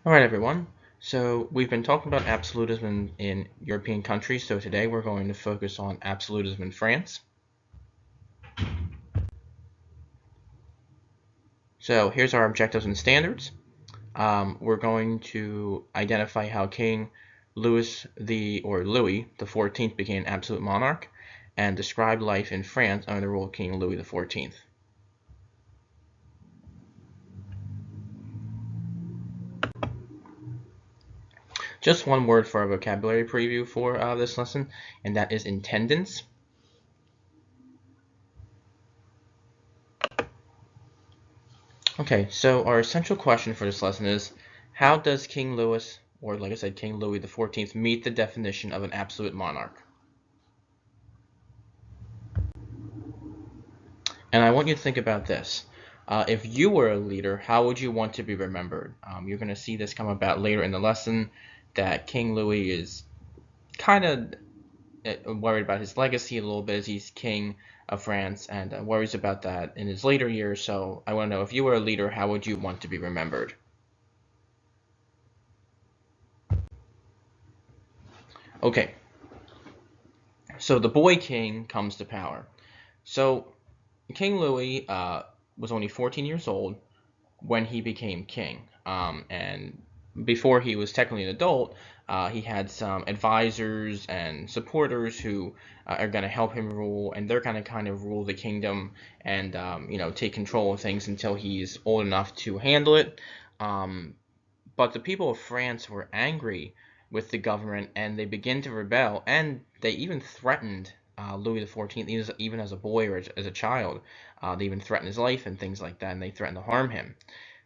All right, everyone. So we've been talking about absolutism in European countries. So today we're going to focus on absolutism in France. So here's our objectives and standards. We're going to identify how King Louis the 14th became absolute monarch, and describe life in France under the rule of King Louis the 14th. Just one word for our vocabulary preview for this lesson, and that is intendants. Okay, so our essential question for this lesson is, how does King Louis, or like I said, King Louis XIV, meet the definition of an absolute monarch? And I want you to think about this. If you were a leader, how would you want to be remembered? You're going to see this come about later in the lesson, that King Louis is kind of worried about his legacy a little bit as he's king of France, and worries about that in his later years. So I want to know, if you were a leader, how would you want to be remembered? Okay, so the boy king comes to power. So King Louis was only 14 years old when he became king. And before he was technically an adult, he had some advisors and supporters who are going to help him rule, and they're going to kind of rule the kingdom and take control of things until he's old enough to handle it. Um, but the people of France were angry with the government, and they began to rebel, and they even threatened Louis XIV, even as a boy or as a child. They even threatened his life and things like that, and they threatened to harm him.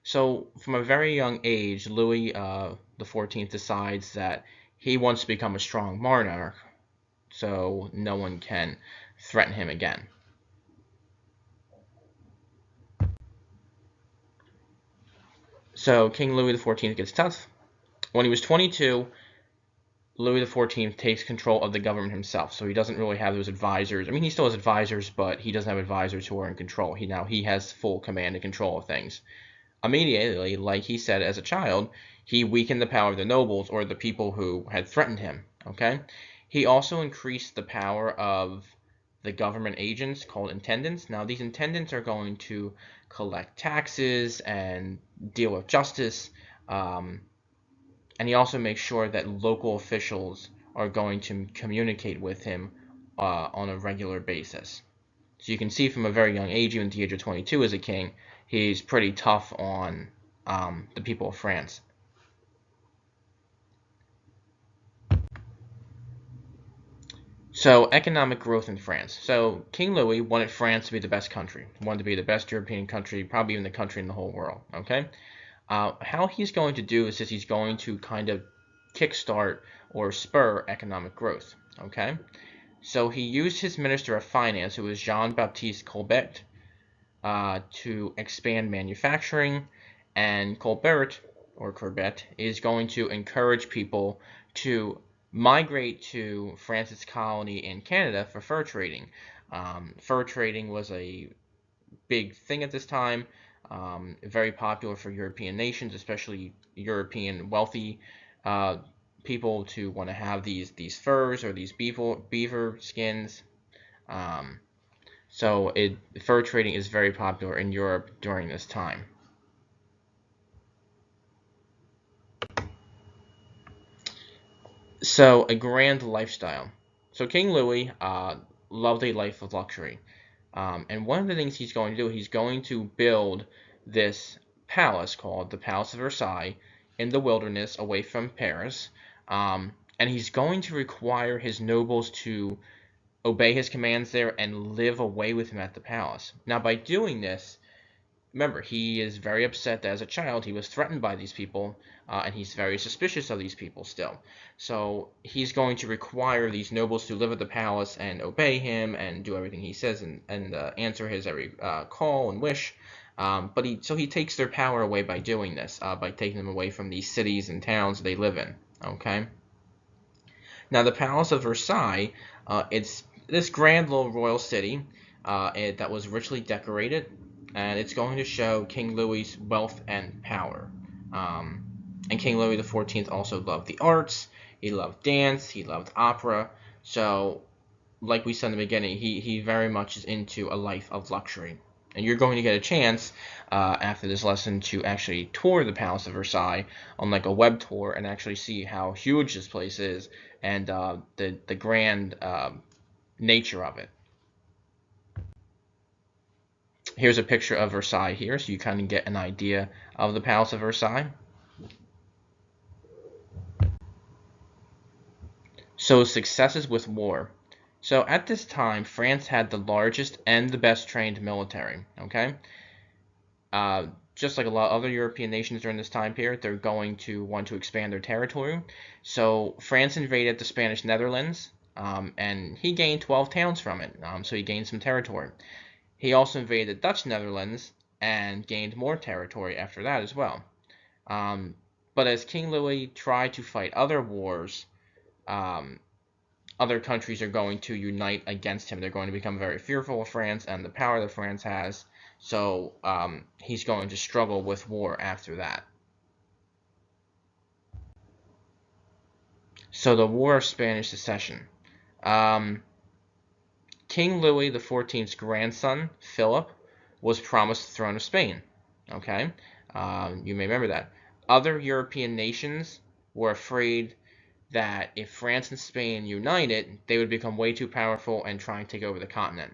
So from a very young age, Louis the 14th decides that he wants to become a strong monarch, so no one can threaten him again. So King Louis the 14th gets tough. When he was 22, Louis XIV takes control of the government himself, so he doesn't really have those advisors. I mean, he still has advisors, but he doesn't have advisors who are in control. He has full command and control of things. Immediately, like he said as a child, he weakened the power of the nobles, or the people who had threatened him. Okay, he also increased the power of the government agents called intendants. Now, these intendants are going to collect taxes and deal with justice. And he also makes sure that local officials are going to communicate with him on a regular basis. So you can see from a very young age, even at the age of 22 as a king, he's pretty tough on the people of France. So economic growth in France. So King Louis wanted France to be the best country, wanted to be the best European country, probably even the country in the whole world. Okay, how he's going to do is he's going to kind of kickstart or spur economic growth. Okay, so he used his Minister of Finance, who was Jean-Baptiste Colbert, to expand manufacturing, and Corbett is going to encourage people to migrate to France's colony in Canada for fur trading. Fur trading was a big thing at this time, very popular for European nations, especially European wealthy uh, people, to want to have these furs or these beaver skins. Um, so fur trading is very popular in Europe during this time. So a grand lifestyle. So King Louis loved a life of luxury. And one of the things he's going to do, he's going to build this palace called the Palace of Versailles in the wilderness away from Paris. And he's going to require his nobles to obey his commands there and live away with him at the palace. Now, by doing this, remember, he is very upset that as a child he was threatened by these people, and he's very suspicious of these people still. So he's going to require these nobles to live at the palace and obey him and do everything he says, and answer his every call and wish. So he takes their power away by doing this, by taking them away from these cities and towns they live in. Okay. Now the Palace of Versailles, it's this grand little royal city that was richly decorated, and it's going to show King Louis's wealth and power. Um, And King Louis XIV also loved the arts. He loved dance. He loved opera. So, like we said in the beginning, he very much is into a life of luxury. And you're going to get a chance after this lesson to actually tour the Palace of Versailles on like a web tour and actually see how huge this place is and the grand nature of it. Here's a picture of Versailles here, so you kind of get an idea of the Palace of Versailles. So successes with war. So at this time, France had the largest and the best trained military. Okay, just like a lot of other European nations during this time period, they're going to want to expand their territory. So France invaded the Spanish Netherlands, and he gained 12 towns from it. So he gained some territory. He also invaded the Dutch Netherlands and gained more territory after that as well. But as King Louis tried to fight other wars, other countries are going to unite against him. They're going to become very fearful of France and the power that France has. So he's going to struggle with war after that. So the War of Spanish Succession. King Louis XIV's grandson, Philip, was promised the throne of Spain. Okay, you may remember that. Other European nations were afraid that if France and Spain united, they would become way too powerful and try and take over the continent.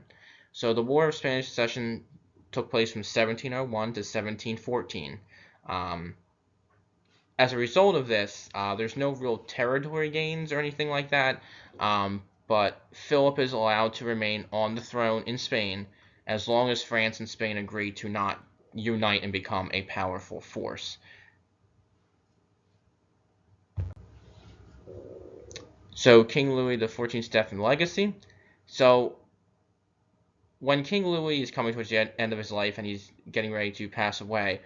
So the War of Spanish Succession took place from 1701 to 1714. As a result of this, there's no real territory gains or anything like that, but Philip is allowed to remain on the throne in Spain as long as France and Spain agree to not unite and become a powerful force. So King Louis XIV's death and legacy. So when King Louis is coming towards the end of his life and he's getting ready to pass away,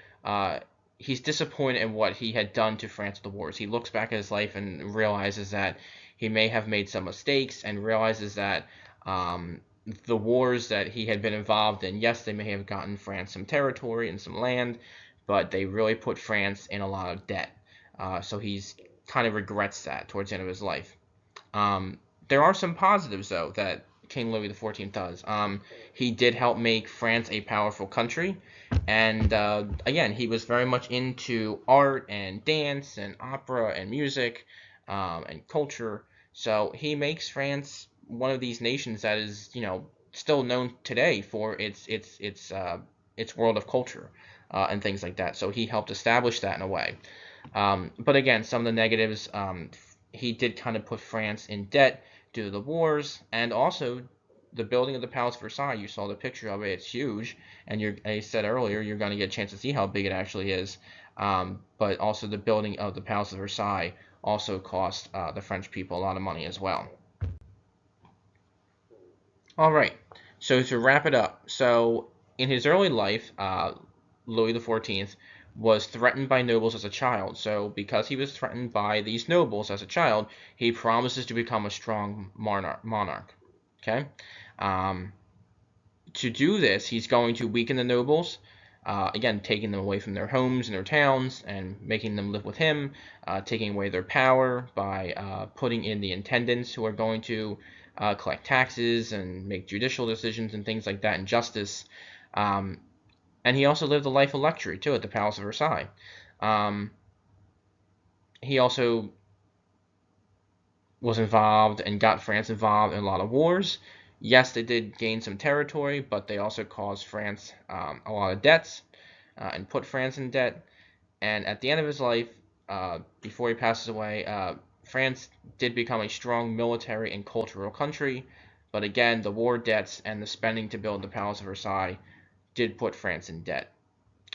he's disappointed in what he had done to France with the wars. He looks back at his life and realizes that he may have made some mistakes and realizes that the wars that he had been involved in, yes, they may have gotten France some territory and some land, but they really put France in a lot of debt. So he's kind of regrets that towards the end of his life. There are some positives, though, that King Louis XIV does. He did help make France a powerful country, and again, he was very much into art and dance and opera and music and culture. So he makes France one of these nations that is, still known today for its world of culture and things like that. So he helped establish that in a way. But again, some of the negatives, he did kind of put France in debt due to the wars, and also the building of the Palace of Versailles. You saw the picture of it; it's huge, and I said earlier, you're going to get a chance to see how big it actually is. But also the building of the Palace of Versailles also cost the French people a lot of money as well. All right, so to wrap it up, so in his early life, Louis XIV was threatened by nobles as a child. So because he was threatened by these nobles as a child, he promises to become a strong monarch. Okay? To do this, he's going to weaken the nobles, again, taking them away from their homes and their towns and making them live with him, taking away their power by putting in the intendants who are going to collect taxes and make judicial decisions and things like that, and justice. And he also lived a life of luxury, too, at the Palace of Versailles. He also was involved and got France involved in a lot of wars. Yes, they did gain some territory, but they also caused France a lot of debts and put France in debt. And at the end of his life, before he passes away, France did become a strong military and cultural country. But again, the war debts and the spending to build the Palace of Versailles did put France in debt.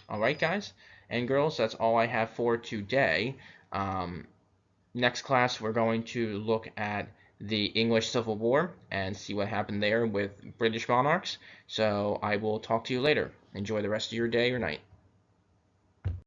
All right, guys and girls, that's all I have for today. Next class, we're going to look at the English Civil War and see what happened there with British monarchs. So I will talk to you later. Enjoy the rest of your day or night.